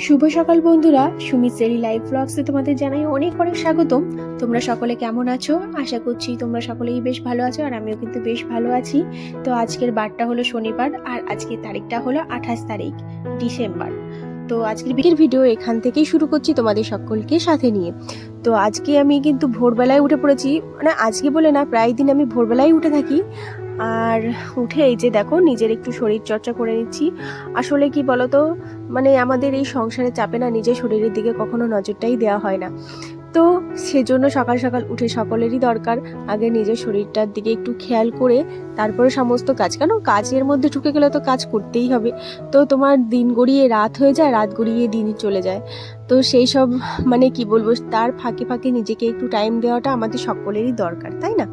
শুভ সকাল বন্ধুরা, Sumit daily life ব্লগসে তোমাদের জানাই অনেক অনেক স্বাগতম। তোমরা সকলে কেমন আছো? আশা করছি তোমরা সকলেই বেশ ভালো আছো, আর আমিও কিন্তু বেশ ভালো আছি। তো আজকের বারটা হলো শনিবার, আর আজকের তারিখটা হলো 28 তারিখ ডিসেম্বর। তো আজকের ভিডিও এখান থেকেই শুরু করছি তোমাদের সকলকে সাথে নিয়ে। তো আজকে আমি কিন্তু ভোরবেলায় উঠে পড়েছি, মানে আজকে বলে না, প্রায় দিন আমি ভোরবেলায় উঠে থাকি। আর উঠে এই যে দেখো নিজের একটু শরীর চর্চা করে নিচ্ছি। আসলে কি বলতো, মানে আমাদের এই সংসারের চাপে না নিজের শরীরের দিকে কখনো নজরটাই দেওয়া হয় না। তো সেজন্য সকাল সকাল উঠে সকলেরই দরকার আগে নিজের শরীরটার দিকে একটু খেয়াল করে তারপরে সমস্ত কাজ, কেন কাজের মধ্যে ঢুকে গেলে তো কাজ করতেই হবে। তো তোমার দিন গড়িয়ে রাত হয়ে যায়, রাত গড়িয়ে দিন চলে যায়। তো সেই সব মানে কি বলবো, তার ফাঁকে ফাঁকে নিজেকে একটু টাইম দেওয়াটা আমাদের সকলেরই দরকার, তাই না?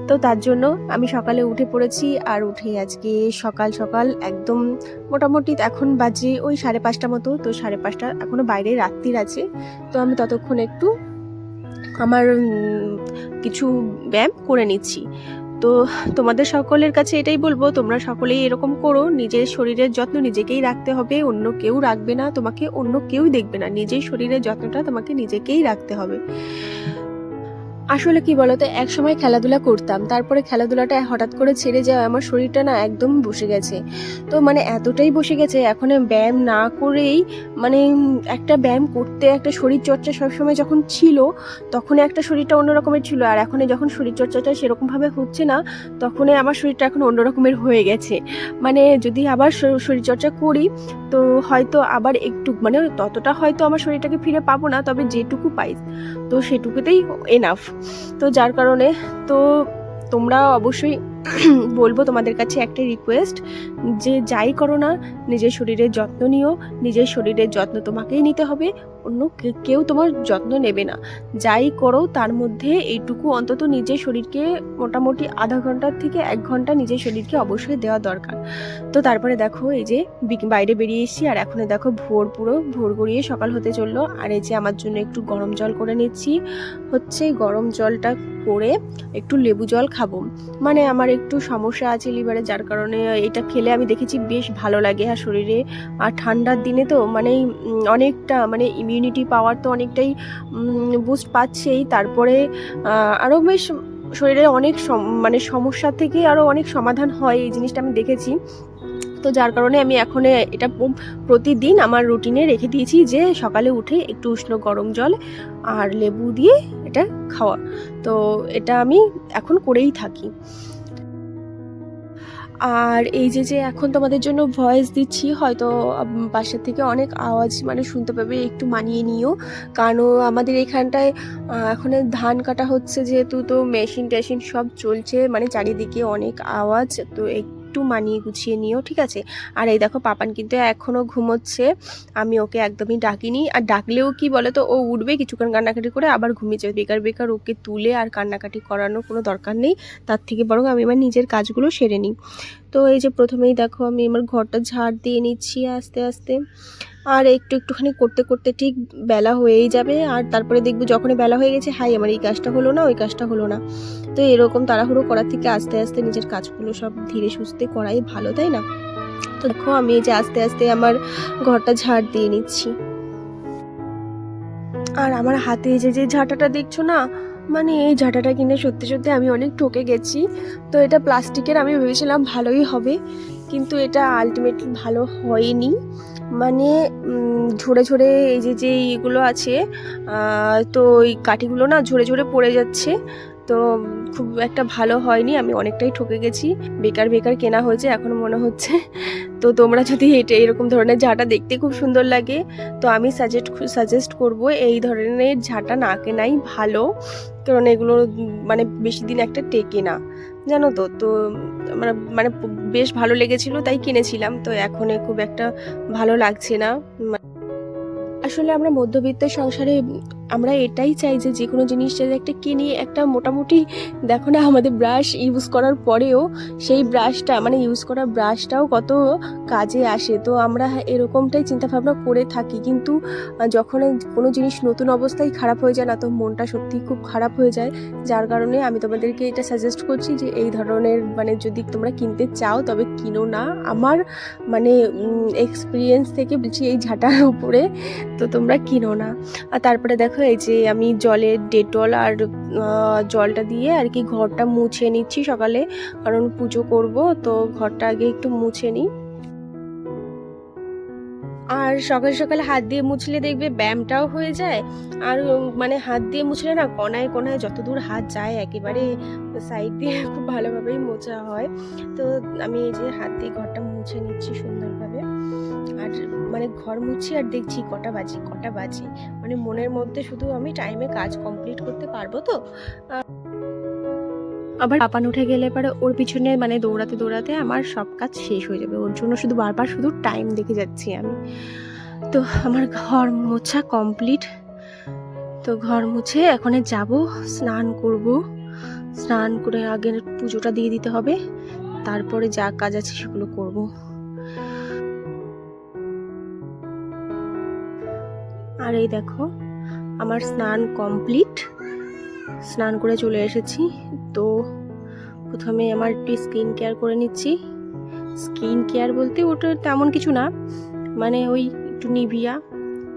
তো তার জন্য আমি সকালে উঠে পড়েছি, আর উঠে আজকে সকাল সকাল একদম মোটামুটি এখন বাজে ওই 5:30 মতো। তো 5:30 এখনো বাইরে রাত্রির আছে। তো আমি ততক্ষণ একটু আমার কিছু ব্যায়াম করে নিচ্ছি। তো তোমাদের সকলের কাছে এটাই বলবো, তোমরা সকলেই এরকম করো। নিজের শরীরের যত্ন নিজেকেই রাখতে হবে, অন্য কেউ রাখবে না তোমাকে, অন্য কেউই দেখবে না। নিজের শরীরের যত্নটা তোমাকে নিজেকেই রাখতে হবে। আসলে কি বলতো, এক সময় খেলাধুলা করতাম, তারপরে খেলাধুলাটা হঠাৎ করে ছেড়ে যাওয়া আমার শরীরটা না একদম বসে গেছে। তো মানে এতটাই বসে গেছে, এখন ব্যায়াম না করেই মানে একটা ব্যায়াম করতে, একটা শরীর চর্চা সবসময় যখন ছিল তখন একটা শরীরটা অন্যরকমের ছিল, আর এখন যখন শরীর চর্চাটা সেরকমভাবে হচ্ছে না তখন আমার শরীরটা এখন অন্যরকমের হয়ে গেছে। মানে যদি আবার শরীর চর্চা করি তো হয়তো আবার একটু, মানে ততটা হয়তো আমার শরীরটাকে ফিরে পাবো না, তবে যেটুকু পাই তো সেটুকুতেই এনাফ। তো যার কারণে তো তোমরা অবশ্যই বলবো তোমাদের কাছে একটা রিকোয়েস্ট, যে যাই করো না নিজের শরীরের যত্ন নিও। নিজের শরীরের যত্ন তোমাকেই নিতে হবে, অন্য কেউ তোমার যত্ন নেবে না। যাই করো তার মধ্যে এইটুকু অন্তত নিজের শরীরকে মোটামুটি আধা ঘন্টার থেকে 1 ঘন্টা নিজের শরীরকে অবশ্যই দেওয়া দরকার। তো তারপরে দেখো এই যে বাইরে বেরিয়ে এসেছি, আর এখন দেখো পুরো ভোর গড়িয়ে সকাল হতে চললো। আর এই যে আমার জন্য একটু গরম জল করে নিচ্ছি। হচ্ছে গরম জলটা করে একটু লেবু জল খাবো, মানে আমার একটু সমস্যা আছে লিভারে, যার কারণে এটা খেলে আমি দেখেছি বেশ ভালো লাগে আর শরীরে। আর ঠান্ডার দিনে তো মানে অনেকটা মানে ইমিউনিটি পাওয়ার তো অনেকটাই বুস্ট পাচ্ছেই। তারপরে আরও বেশ শরীরে অনেক মানে সমস্যা থেকে আরও অনেক সমাধান হয়, এই জিনিসটা আমি দেখেছি। তো যার কারণে আমি এখন এটা প্রতিদিন আমার রুটিনে রেখে দিয়েছি, যে সকালে উঠে একটু উষ্ণ গরম জল আর লেবু দিয়ে এটা খাওয়া। তো এটা আমি এখন করেই থাকি। আর এই যে এখন তোমাদের জন্য ভয়েস দিচ্ছি, হয়তো বাসার থেকে অনেক আওয়াজ মানে শুনতে পাবে, একটু মানিয়ে নিও। কারণ আমাদের এখানটায় এখন ধান কাটা হচ্ছে যেহেতু, তো মেশিন টেশিন সব চলছে, মানে চারিদিকে অনেক আওয়াজ, তো একটু মানিয়ে গুছিয়ে নিও, ঠিক আছে? আর এই দেখো পাপান কিন্তু এখনও ঘুমোচ্ছে, আমি ওকে একদমই ডাকিনি। আর ডাকলেও কি বলে, তো ও উঠবে কিছুক্ষণ কান্নাকাটি করে আবার ঘুমিয়ে যাবে। বেকার বেকার ওকে তুলে আর কান্নাকাটি করানোর কোনো দরকার নেই, তার থেকে বরং আমি আমার নিজের কাজগুলো সেরে নিই। তো এই যে প্রথমেই দেখো আমি আমার ঘরটা ঝাড় দিয়ে নিচ্ছি আস্তে আস্তে, আর একটুখানি করতে করতে ঠিক বেলা হয়েই যাবে। আর তারপরে দেখবো যখনই বেলা হয়ে গেছে, হাই আমার এই কাজটা হলো না, ওই কাজটা হলো না। তো এরকম তাড়াহুড়ো করার থেকে আস্তে আস্তে নিজের কাজগুলো সব ধীরে সুস্থে করাই ভালো, তাই না? তো দেখো আমি এই যে আস্তে আস্তে আমার ঘরটা ঝাড় দিয়ে নিচ্ছি। আর আমার হাতে যে ঝাঁটাটা দেখছো না, মানে এই ঝাঁটাটা কিনে সত্যি সত্যি আমি অনেক ঠকে গেছি। তো এটা প্লাস্টিকের, আমি ভেবেছিলাম ভালোই হবে, কিন্তু এটা আলটিমেটলি ভালো হয়নি। মানে ঝরে ঝরে এই যে এগুলো আছে, তো এই কাঠিগুলো না ঝরে ঝরে পড়ে যাচ্ছে। তো খুব একটা ভালো হয়নি, আমি অনেকটাই ঠকে গেছি, বেকার বেকার কেনা হয়েছে এখন মনে হচ্ছে। তো তোমরা যদি এটা এরকম ধরনের ঝাঁটা দেখতে খুব সুন্দর লাগে, তো আমি সাজেস্ট করব এই ধরনের ঝাঁটা না কেনাই ভালো, কারণ এগুলো মানে বেশি দিন একটা টেকে না, জানো তো। তো মানে বেশ ভালো লেগেছিল তাই কিনেছিলাম, তো এখন খুব একটা ভালো লাগছে না। আসলে আমরা মধ্যবিত্ত সংসারে আমরা এটাই চাই যে কোনো জিনিস যদি একটা কিনি, একটা মোটামুটি দেখো না আমাদের ব্রাশ ইউজ করার পরেও সেই ব্রাশটা মানে ইউজ করা ব্রাশটাও কত কাজে আসে। তো আমরা এরকমটাই চিন্তাভাবনা করে থাকি, কিন্তু যখন কোনো জিনিস নতুন অবস্থায় খারাপ হয়ে যায় না, তো মনটা সত্যিই খুব খারাপ হয়ে যায়। যার কারণে আমি তোমাদেরকে এটা সাজেস্ট করছি যে এই ধরনের মানে যদি তোমরা কিনতে চাও তবে কিনো না। আমার মানে এক্সপিরিয়েন্স থেকে বলছি এই ঝাঁটার উপরে, তো তোমরা কিনো না। আর তারপরে দেখো এই যে আমি জলে ডেটল আর জলটা দিয়ে আর কি ঘরটা মুছে নিচ্ছি সকালে, কারণ পুজো করব, তো ঘরটা আগে একটু মুছে নিই। আর সকাল সকাল হাত দিয়ে মুছলে দেখবে ব্যায়ামটাও হয়ে যায়। আর মানে হাত দিয়ে মুছলে না কোনায় কোনায় যতদূর হাত যায় একেবারে সাইড দিয়ে খুব ভালোভাবেই মোছা হয়। তো আমি এই যে হাত দিয়ে ঘরটা মুছে নিচ্ছি সুন্দরভাবে। আর মানে ঘর মুছছি আর দেখছি কটা বাজে, মানে মনের মধ্যে শুধু আমি টাইমে কাজ কমপ্লিট করতে পারবো তো। আবার পাপান উঠে গেলে পরে ওর পিছনে মানে দৌড়াতে দৌড়াতে আমার সব কাজ শেষ হয়ে যাবে, ওর জন্য শুধু বারবার শুধু টাইম দেখে যাচ্ছি আমি। তো আমার ঘর মোছা কমপ্লিট। তো ঘর মুছে এখন যাব, স্নান করব। স্নান করে আগে পুজোটা দিয়ে দিতে হবে, তারপরে যা কাজ আছে সেগুলো করব। আর এই দেখো আমার স্নান কমপ্লিট, স্নান করে চলে এসেছি। তো প্রথমে আমার একটু স্কিন কেয়ার করে নিচ্ছি। স্কিন কেয়ার বলতে ওটা তেমন কিছু না, মানে ওই একটু নিভিয়া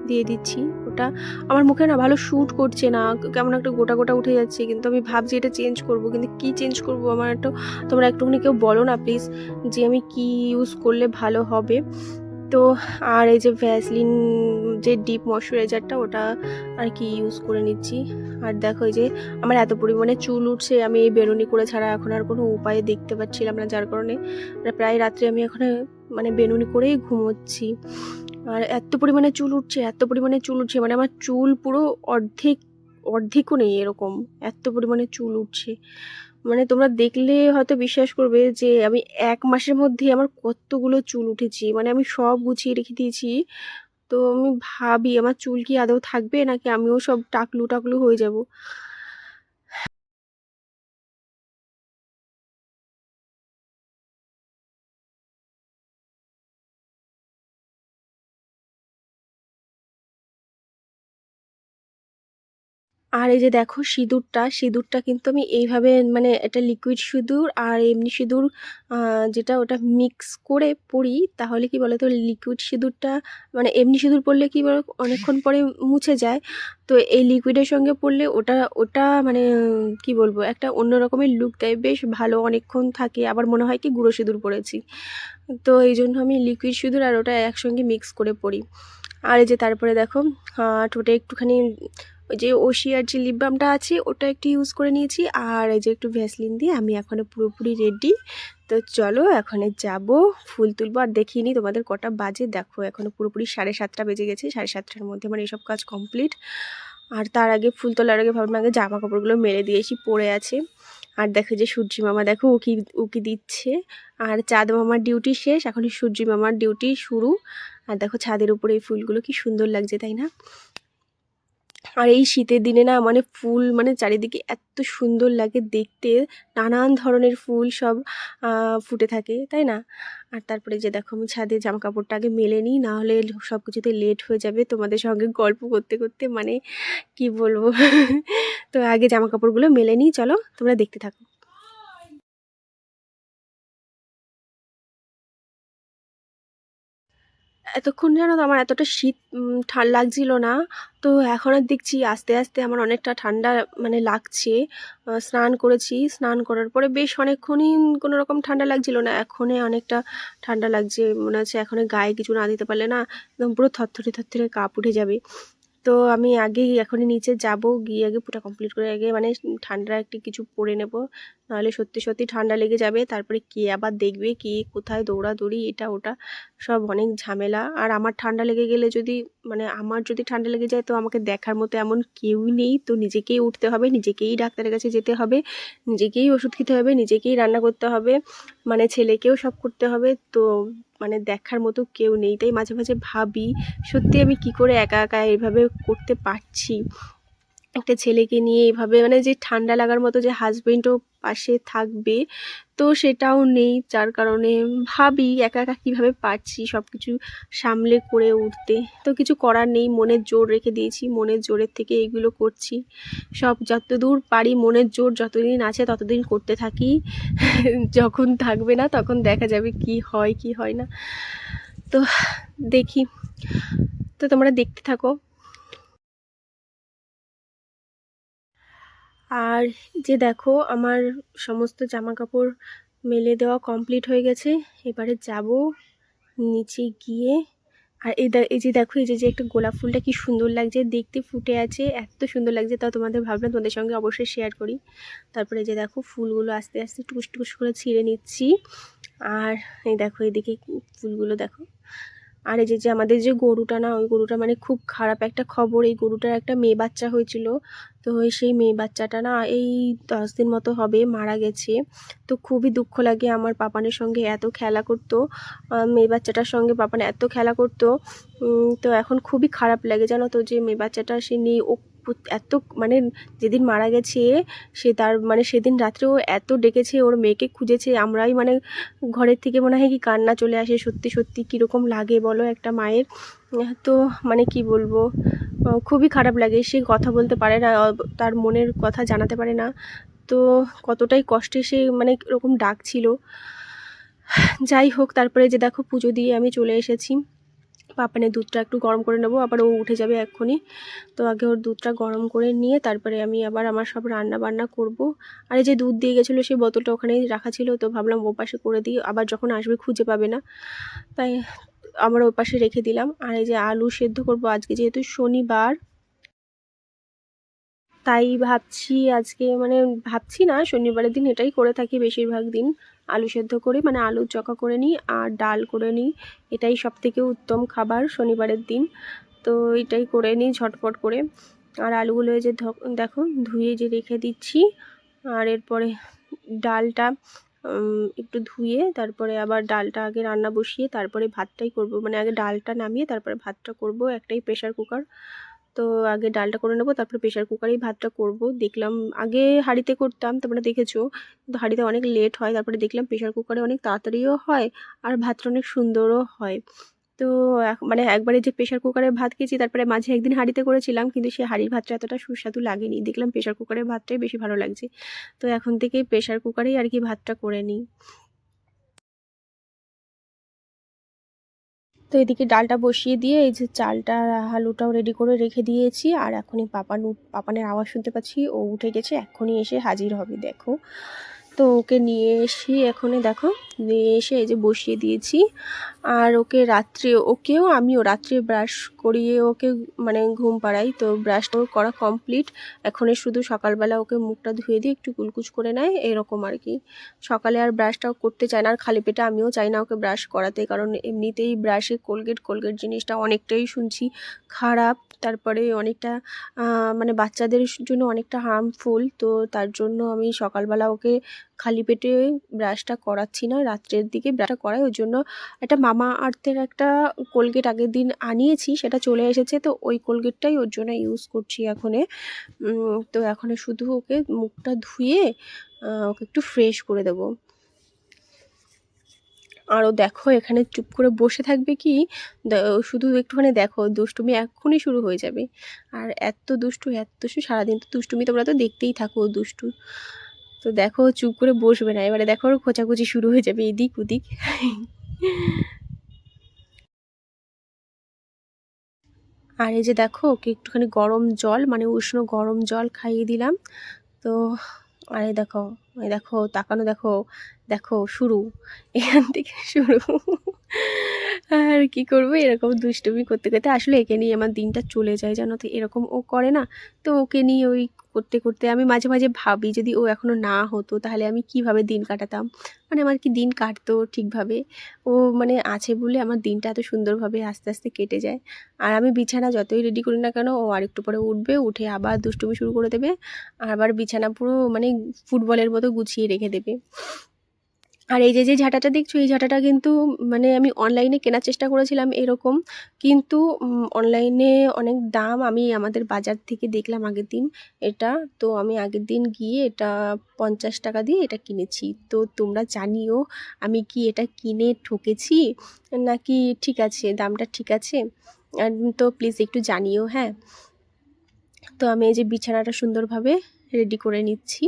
দিয়ে দিচ্ছি। ওটা আমার মুখে না ভালো শ্যুট করছে না, কেমন একটা গোটা গোটা উঠে যাচ্ছে, কিন্তু আমি ভাবছি এটা চেঞ্জ করব, কিন্তু কি চেঞ্জ করব আমার একটু তোমরা একটুখানি কেউ বলো না প্লিজ, যে আমি কি ইউজ করলে ভালো হবে। তো আর এই যে ভ্যাসলিন যে ডিপ ময়শ্চারাইজারটা ওটা আর কি ইউজ করে নিচ্ছি। আর দেখো এই যে আমার এত পরিমাণে চুল উঠছে, আমি এই বেরুনি করে ছাড়া এখন আর কোনো উপায়ে দেখতে পাচ্ছিলাম না, যার কারণে প্রায় রাত্রে আমি এখন মানে বেনুনি করেই ঘুমোচ্ছি। আর এত পরিমাণে চুল উঠছে মানে আমার চুল পুরো অর্ধেকও নেই এরকম, এত পরিমাণে চুল উঠছে। মানে তোমরা দেখলে হয়তো বিশ্বাস করবে যে আমি 1 মাসের মধ্যে আমার কতগুলো চুল উঠেছি, মানে আমি সব গুছিয়ে রেখে দিয়েছি। তো আমি ভাবি আমার চুল কি আদৌ থাকবে, নাকি আমিও সব টাকলু টাকলু হয়ে যাব। আর এই যে দেখো সিঁদুরটা কিন্তু আমি এইভাবে মানে এটা লিকুইড সিঁদুর আর এমনি সিঁদুর যেটা ওটা মিক্স করে পরি, তাহলে কি বলো তো লিকুইড সিঁদুরটা মানে এমনি সিঁদুর পরলে কি বলো অনেকক্ষণ পরে মুছে যায়। তো এই লিকুইডের সঙ্গে পরলে ওটা ওটা মানে কি বলবো একটা অন্য রকমের লুক দেয়, বেশ ভালো অনেকক্ষণ থাকে, আবার মনে হয় কি গুঁড়ো সিঁদুর পরেছি। তো এই জন্য আমি লিকুইড সিঁদুর আর ওটা একসঙ্গে মিক্স করে পরি। আর এই যে তারপরে দেখো ঠোঁটে একটুখানি ওই যে ওশিয়ার যে লিপ বামটা আছে ওটা একটু ইউজ করে নিয়েছি, আর এই যে একটু ভ্যাসলিন দিয়ে আমি এখনও পুরোপুরি রেডি। তো চলো এখন যাব, ফুল তুলবো। আর দেখিয়ে নিই তোমাদের কটা বাজে, দেখো এখনও পুরোপুরি 7:30 বেজে গেছে, 7:30টার মধ্যে মানে এইসব কাজ কমপ্লিট। আর তার আগে ফুল তোলার আগে ভাবলাম আগে জামা কাপড়গুলো মেলে দিয়েছি, পরে আছে। আর দেখো যে সূর্যি মামা দেখো উকি উকি দিচ্ছে। আর চাঁদ মামার ডিউটি শেষ, এখন সূর্যি মামার ডিউটি শুরু। আর দেখো ছাদের উপরে এই ফুলগুলো কি সুন্দর লাগছে, তাই না? আর এই শীতের দিনে না মানে ফুল মানে চারিদিকে এত সুন্দর লাগে দেখতে, নানান ধরনের ফুল সব ফুটে থাকে, তাই না? আর তারপরে যে দেখো আমি ছাদে জামা কাপড়টা আগে মেলে নিই, না হলে সব কিছুতে লেট হয়ে যাবে তোমাদের সঙ্গে গল্প করতে করতে, মানে কি বলবো। তো আগে জামা কাপড়গুলো মেলে নিই, চলো তোমরা দেখতে থাকো। এতক্ষণ জানো তো আমার এতটা শীত লাগছিল না। তো এখন আর দেখছি আস্তে আস্তে আমার অনেকটা ঠান্ডা মানে লাগছে। স্নান করেছি, স্নান করার পরে বেশ অনেকক্ষণই কোনো রকম ঠান্ডা লাগছিল না, এখনই অনেকটা ঠান্ডা লাগছে। মনে হচ্ছে এখন গায়ে কিছু না দিতে পারলে না একদম পুরো থরথরে থরথরে কাঁপ উঠে যাবে। তো আমি আগেই এখনই নিচে যাব, গিয়ে আগে পুরো কমপ্লিট করে আগে মানে ঠান্ডা একটু কিছু পরে নেব, নাহলে সত্যি সত্যি ঠান্ডা লেগে যাবে। তারপরে কে আবার দেখবে, কে কোথায় দৌড়াদৌড়ি এটা ওটা সব অনেক ঝামেলা। আর আমার ঠান্ডা লেগে গেলে যদি মানে আমার যদি ঠান্ডা লেগে যায় তো আমাকে দেখার মতো এমন কেউই নেই, তো নিজেকেই উঠতে হবে, নিজেকেই ডাক্তারের কাছে যেতে হবে, নিজেকেই ওষুধ খেতে হবে, নিজেকেই রান্না করতে হবে, মানে ছেলেকেও সব করতে হবে। তো মানে দেখার মতো কেউ নেই, তাই মাঝে মাঝে ভাবি সত্যি আমি কি করে একা একা এইভাবে করতে পারছি। একটা ছেলেকে নিয়ে এভাবে মানে যে ঠান্ডা লাগার মতো যে হাজবেন্ডও পাশে থাকবে, তো সেটাও নেই। যার কারণে ভাবি একা একা কীভাবে পারছি সব কিছু সামলে করে উঠতে। তো কিছু করার নেই, মনের জোর রেখে দিয়েছি, মনের জোরের থেকে এইগুলো করছি। সব যতদূর পারি মনের জোর যতদিন আছে ততদিন করতে থাকি। যখন থাকবে না তখন দেখা যাবে কি হয় কি হয় না। তো দেখি, তো তোমরা দেখতে থাকো। আর যে দেখো আমার সমস্ত জামা কাপড় মেলে দেওয়া কমপ্লিট হয়ে গেছে। এবারে যাব নিচে গিয়ে, আর এই যে দেখো এই যে একটা গোলাপ ফুলটা কি সুন্দর লাগছে দেখতে, ফুটে আছে, এত সুন্দর লাগছে। তা তোমাদের ভাবলাম তোমাদের সঙ্গে অবশ্যই শেয়ার করি। তারপরে এই যে দেখো ফুলগুলো আস্তে আস্তে টুকুস টুকুস করে ছিঁড়ে নিচ্ছি। আর এই দেখো এদিকে ফুলগুলো দেখো। আর এই যে আমাদের যে গরুটা না, ওই গরুটা মানে খুব খারাপ একটা খবর, এই গরুটার একটা মেয়ে বাচ্চা হয়েছিল। তো সেই মেয়ে বাচ্চাটা না এই 10 দিন মতো হবে মারা গেছে। তো খুবই দুঃখ লাগে, আমার পাপানের সঙ্গে এত খেলা করতো, মেয়ে বাচ্চাটার সঙ্গে পাপান এত খেলা করতো। তো এখন খুবই খারাপ লাগে জানো তো, যে মেয়ে বাচ্চাটা সে নেই। ও এত মানে যেদিন মারা গেছে সে তার মানে সেদিন রাত্রেও এত ডেকেছে, ওর মেয়েকে খুঁজেছে। আমরাই মানে ঘরের থেকে মনে হয় কি কান্না চলে আসে, সত্যি সত্যি কীরকম লাগে বলো একটা মায়ের। তো মানে কি বলবো, খুবই খারাপ লাগে। সে কথা বলতে পারে না, তার মনের কথা জানাতে পারে না। তো কতটাই কষ্টে সে মানে এরকম ডাকছিল। যাই হোক, তারপরে যে দেখো পুজো দিয়ে আমি চলে এসেছি। পাপানের দুধটা একটু গরম করে নেবো, আবার ও উঠে যাবে এক্ষুনি। তো আগে ওর দুধটা গরম করে নিয়ে তারপরে আমি আবার আমার সব রান্না বান্না করব। আর এই যে দুধ দিয়ে গেছিলো সেই বোতলটা ওখানেই রাখা ছিল, তো ভাবলাম ও পাশে করে দিই, আবার যখন আসবে খুঁজে পাবে না, তাই আবার ওই পাশে রেখে দিলাম। আর এই যে আলু সেদ্ধ করব আজকে যেহেতু শনিবার, তাই ভাবছি আজকে মানে ভাবছি না, শনিবারের দিন এটাই করে থাকি বেশিরভাগ দিন। আলু সেদ্ধ করি মানে আলুর চকা করে নিই আর ডাল করে নিই, এটাই সবথেকে উত্তম খাবার শনিবারের দিন। তো এটাই করে নিই ঝটপট করে। আর আলুগুলো যে দেখো ধুয়ে যে রেখে দিচ্ছি। আর এরপরে ডালটা একটু ধুয়ে তারপরে আবার ডালটা আগে রান্না বসিয়ে তারপরে ভাতটাই করব, মানে আগে ডালটা নামিয়ে তারপরে ভাতটা করব। একটাই প্রেশার কুকার, তো আগে ডালটা করে নেবো, তারপরে প্রেশার কুকারেই ভাতটা করব। দেখলাম আগে হাঁড়িতে করতাম, তোমরা দেখেছো, কিন্তু হাঁড়িতে অনেক লেট হয়। তারপরে দেখলাম প্রেশার কুকারে অনেক তাড়াতাড়িও হয় আর ভাতটা অনেক সুন্দরও হয়। তো মানে একবারে যে প্রেশার কুকারে ভাত খেয়েছি, তারপরে মাঝে একদিন হাঁড়িতে করেছিলাম, কিন্তু সেই হাঁড়ির ভাতটা এতটা সুস্বাদু লাগেনি। দেখলাম প্রেশার কুকারের ভাতটাই বেশি ভালো লাগছে। তো এখন থেকে প্রেশার কুকারেই আর কি ভাতটা করে নিই। তো এদিকে ডালটা বসিয়ে দিয়ে এই যে চালটা আলুটাও রেডি করে রেখে দিয়েছি। আর এখনই পাপানের আওয়াজ শুনতে পাচ্ছি, ও উঠে গেছে, এখনই এসে হাজির হবে দেখো। তো ওকে নিয়ে এসে এখনই দেখো নিয়ে এসে এই যে বসিয়ে দিয়েছি। আর ওকেও আমিও রাত্রে ব্রাশ করিয়ে ওকে মানে ঘুম পাড়াই। তো ব্রাশটাও করা কমপ্লিট, এখনই শুধু সকালবেলা ওকে মুখটা ধুয়ে দিয়ে একটু কুলকুচ করে নেয় এরকম আর কি। সকালে আর ব্রাশটাও করতে চায় না, আর খালি পেটে আমিও চাই না ওকে ব্রাশ করাতে, কারণ এমনিতেই ব্রাশে কোলগেট জিনিসটা অনেকটাই শুনছি খারাপ। তারপরে অনেকটা মানে বাচ্চাদের জন্য অনেকটা হার্মফুল। তো তার জন্য আমি সকালবেলা ওকে খালি পেটে ব্রাশটা করাচ্ছি না, রাত্রের দিকে ব্রাশটা করাই। ওই জন্য একটা মামা আর্থের একটা কোলগেট আগের দিন আনিয়েছি, সেটা চলে এসেছে, তো ওই কোলগেটটাই ওর জন্য ইউজ করছি এখনে। তো এখন শুধু ওকে মুখটা ধুয়ে ওকে একটু ফ্রেশ করে দেবো। আরও দেখো এখানে চুপ করে বসে থাকবে কি, শুধু একটুখানি দেখো দুষ্টুমি এক্ষুনি শুরু হয়ে যাবে। আর এত দুষ্টু সারাদিন তো দুষ্টুমি, তোমরা তো দেখতেই থাকো দুষ্টু। তো দেখো চুপ করে বসবে না, এবারে দেখো ওর খোঁচাখুচি শুরু হয়ে যাবে এদিক ওদিক। আর এই যে দেখো ওকে একটুখানি গরম জল মানে উষ্ণ গরম জল খাইয়ে দিলাম। তো আর এই দেখো তাকানো দেখো, দেখো শুরু, এখান থেকে শুরু। আর কি করবো, এরকম দুষ্টুমি করতে করতে আসলে একে নিয়ে আমার দিনটা চলে যায় জানো তো, এরকম ও করে না। তো ওকে নিয়ে ওই করতে করতে আমি মাঝে মাঝে ভাবি যদি ও এখনো না হতো তাহলে আমি কিভাবে দিন কাটাতাম, মানে আমার কি দিন কাটতো ঠিকভাবে। ও মানে আছে বলে আমার দিনটা এত সুন্দরভাবে আস্তে আস্তে কেটে যায়। আর আমি বিছানা যতই রেডি করি না কেন, ও আরেকটু পরে উঠবে, উঠে আবার দুষ্টুমি শুরু করে দেবে। আর আবার বিছানা পুরো মানে ফুটবলের মতো গুছিয়ে রেখে দেবে। আর এই যে ঝাঁটাটা দেখছো, এই ঝাঁটাটা কিন্তু মানে আমি অনলাইনে কেনার চেষ্টা করেছিলাম এরকম, কিন্তু অনলাইনে অনেক দাম। আমি আমাদের বাজার থেকে দেখলাম আগের দিন এটা, তো আমি আগের দিন গিয়ে এটা 50 টাকা দিয়ে এটা কিনেছি। তো তোমরা জানিও আমি কি এটা কিনে ঠকেছি নাকি ঠিক আছে, দামটা ঠিক আছে। তো প্লিজ একটু জানিও, হ্যাঁ। তো আমি এই যে বিছানাটা সুন্দরভাবে রেডি করে নিচ্ছি।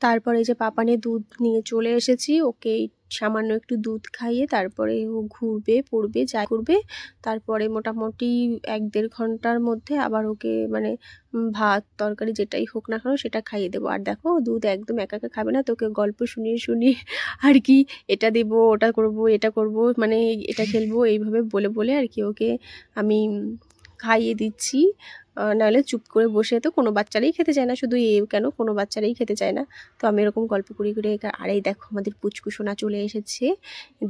তারপরে এই যে পাপানে দুধ নিয়ে চলে এসেছি, ওকে সামান্য একটু দুধ খাইয়ে তারপরে ও ঘুরবে পড়বে যা করবে। তারপরে মোটামুটি 1-1.5 ঘন্টার মধ্যে আবার ওকে মানে ভাত তরকারি যেটাই হোক না কেন সেটা খাইয়ে দেবো। আর দেখো দুধ একদম একা একা খাবে না, তোকে গল্প শুনিয়ে শুনিয়ে আর কি এটা দেবো ওটা করব এটা করব মানে এটা খেলবো এইভাবে বলে বলে আর কি ওকে আমি খাইয়ে দিচ্ছি। নাহলে চুপ করে বসে তো কোনো বাচ্চারাই খেতে চায় না, শুধু এ কেন কোনো বাচ্চারাই খেতে চায় না। তো আমি এরকম গল্প করি করে আর এই দেখো আমাদের পুচকু সোনা চলে এসেছে,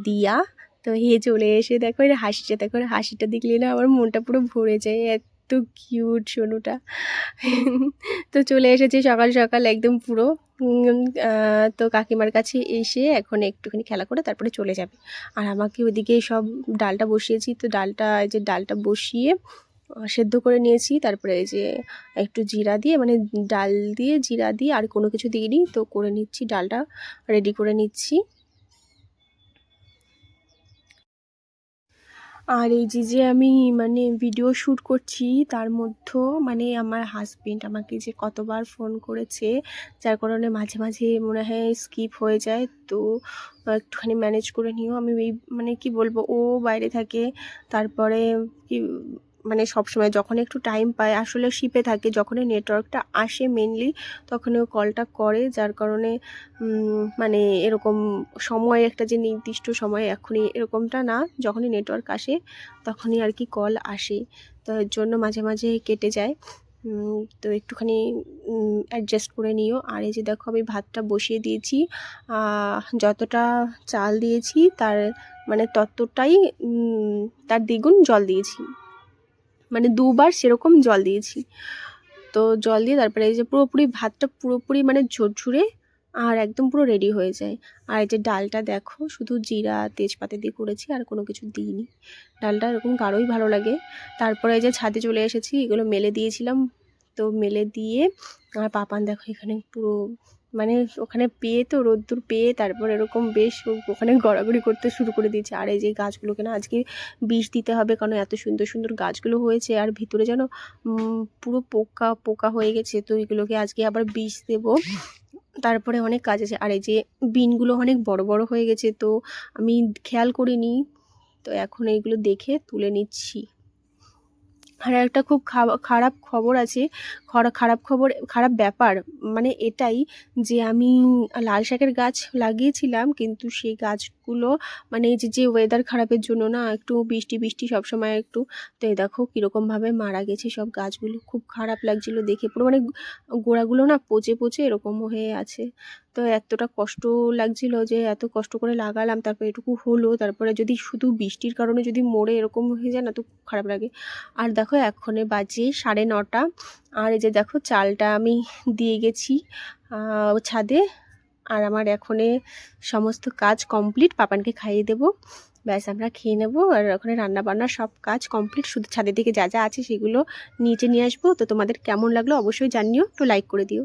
দিয়া। তো চলে এসে দেখো এর হাসিটা দেখো, এর হাসিটা দেখলে না আমার মনটা পুরো ভরে যায়, এত কিউট সোনুটা। তো চলে এসেছে সকাল সকাল একদম পুরো। তো কাকিমার কাছে এসে এখন একটুখানি খেলা করে তারপরে চলে যাবে। আর আমাকে ওদিকে সব ডালটা বসিয়েছি, তো ডালটা এই যে ডালটা বসিয়ে সেদ্ধ করে নিয়েছি। তারপরে এই যে একটু জিরা দিয়ে মানে ডাল দিয়ে জিরা দিয়ে আর কোনো কিছু দিইনি, তো করে নিচ্ছি, ডালটা রেডি করে নিচ্ছি। আর এই যে আমি মানে ভিডিও শ্যুট করছি তার মধ্যেও মানে আমার হাজবেন্ড আমাকে যে কতবার ফোন করেছে, যার কারণে মাঝে মাঝে মনে হয় স্কিপ হয়ে যায়। তো একটুখানি ম্যানেজ করে নিও। আমি এই মানে কি বলবো, ও বাইরে থাকে, তারপরে কি মানে সবসময় যখন একটু টাইম পায় আসলে শিপে থাকে, যখনই নেটওয়ার্কটা আসে মেনলি তখন ও কলটা করে, যার কারণে মানে এরকম সময় একটা যে নির্দিষ্ট সময় এখনই এরকমটা না, যখনই নেটওয়ার্ক আসে তখনই আর কি কল আসে। তো এর জন্য মাঝে মাঝে কেটে যায়। তো একটুখানি অ্যাডজাস্ট করে নিও। আর এই যে দেখো আমি ভাতটা বসিয়ে দিয়েছি, যতটা চাল দিয়েছি তার মানে ততটাই তার দ্বিগুণ জল দিয়েছি, মানে দুবার সেরকম জল দিয়েছি। তো জল দিয়ে তারপরে এই যে পুরোপুরি ভাতটা পুরোপুরি মানে ঝরঝরে আর একদম পুরো রেডি হয়ে যায়। আর এই যে ডালটা দেখো শুধু জিরা তেজপাতা দিয়ে করেছি, আর কোনো কিছু দিইনি। ডালটা এরকম গাঢ়ই ভালো লাগে। তারপরে এই যে ছাদে চলে এসেছি, এগুলো মেলে দিয়েছিলাম, তো মেলে দিয়ে আর পাপান দেখো এখানে পুরো মানে ওখানে পেয়ে তো রোদ্দুর পেয়ে তারপর এরকম বেশ ওখানে গড়াগড়ি করতে শুরু করে দিয়েছে। আর এই যে গাছগুলোকে না আজকে বিষ দিতে হবে, কারণ এত সুন্দর সুন্দর গাছগুলো হয়েছে আর ভিতরে যেন পুরো পোকা পোকা হয়ে গেছে, তো এগুলোকে আজকে আবার বিষ দেবো। তারপরে অনেক কাজ আছে। আর এই যে বিনগুলো অনেক বড় বড় হয়ে গেছে, তো আমি খেয়াল করিনি, তো এখন এইগুলো দেখে তুলে নিচ্ছি। আর একটা খুব খারাপ খবর আছে, খারাপ খবর খারাপ ব্যাপার মানে এটাই যে আমি লাল শাকের গাছ লাগিয়েছিলাম, কিন্তু সেই গাছগুলো মানে এই যে ওয়েদার খারাপের জন্য না একটু বৃষ্টি বৃষ্টি সবসময় একটু, তো এই দেখো কীরকমভাবে মারা গেছে সব গাছগুলো। খুব খারাপ লাগছিল দেখে, পুরো মানে গোড়াগুলো না পচে পচে এরকম হয়ে আছে। তো এতটা কষ্ট লাগছিল যে এত কষ্ট করে লাগালাম, তারপর এটুকু হলো, তারপরে যদি শুধু বৃষ্টির কারণে যদি মরে এরকম হয়ে যায় না, তো খুব খারাপ লাগে। আর দেখো এখনে বাজে 9:30। আর এই যে দেখো চালটা আমি দিয়ে গেছি ছাদে। আর আমার এখনে সমস্ত কাজ কমপ্লিট, পাপানকে খাইয়ে দেবো, ব্যাস আমরা খেয়ে নেবো। আর ওখানে রান্না বান্না সব কাজ কমপ্লিট, শুধু ছাদের দিকে যা যা আছে সেগুলো নিচে নিয়ে আসবো। তো তোমাদের কেমন লাগলো অবশ্যই জানিও, একটু লাইক করে দিও।